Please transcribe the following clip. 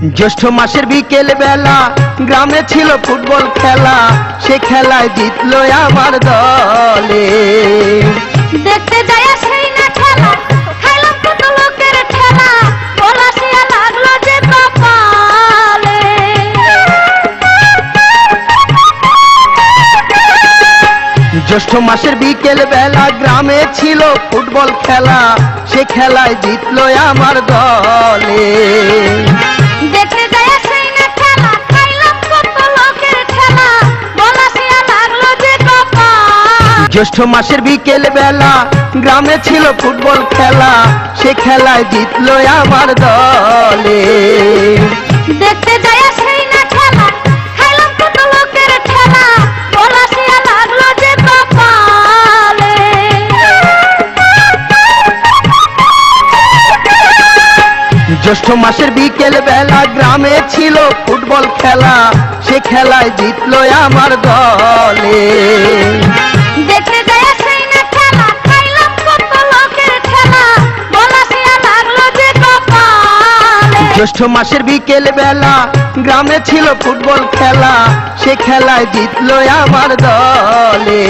জ্যৈষ্ঠ মাসের বিকেল বেলা গ্রামে ছিল ফুটবল খেলা, সে খেলায় জিতলো আমার দলে। দেখতে যায় সেই না খেলা, খাইলাম কত লোকের ঠেলা, পলাশিয়া লাগলো যে কপালে। জ্যৈষ্ঠ মাসের বিকেল বেলা গ্রামে ছিল ফুটবল খেলা, সে খেলায় জিতলো আমার দলে। দেখতে যায় সেই না খেলা, খাইলাম কত লোকের ঠেলা, পলাশিয়া লাগলো যে কপালে। জ্যৈষ্ঠ মাসের বিকেল বেলা গ্রামে ছিল ফুটবল খেলা, সে খেলায় জিতলো আমার দলে। দেখতে যায় সেই না খেলা, খাইলাম কত লোকের ঠেলা, পলাশিয়া লাগলো যে কপালে। জ্যৈষ্ঠ মাসের বিকেল বেলা গ্রামে ছিল ফুটবল খেলা, সে খেলায় জিতলো আমার দলে। দেখতে যায় সেই না খেলা, খাইলাম কত লোকের ঠেলা, পলাশিয়া লাগলো যে কপালে। জ্যৈষ্ঠ মাসের বিকেল বেলা গ্রামে ছিল ফুটবল খেলা, সে খেলায় জিতলো আমার দলে।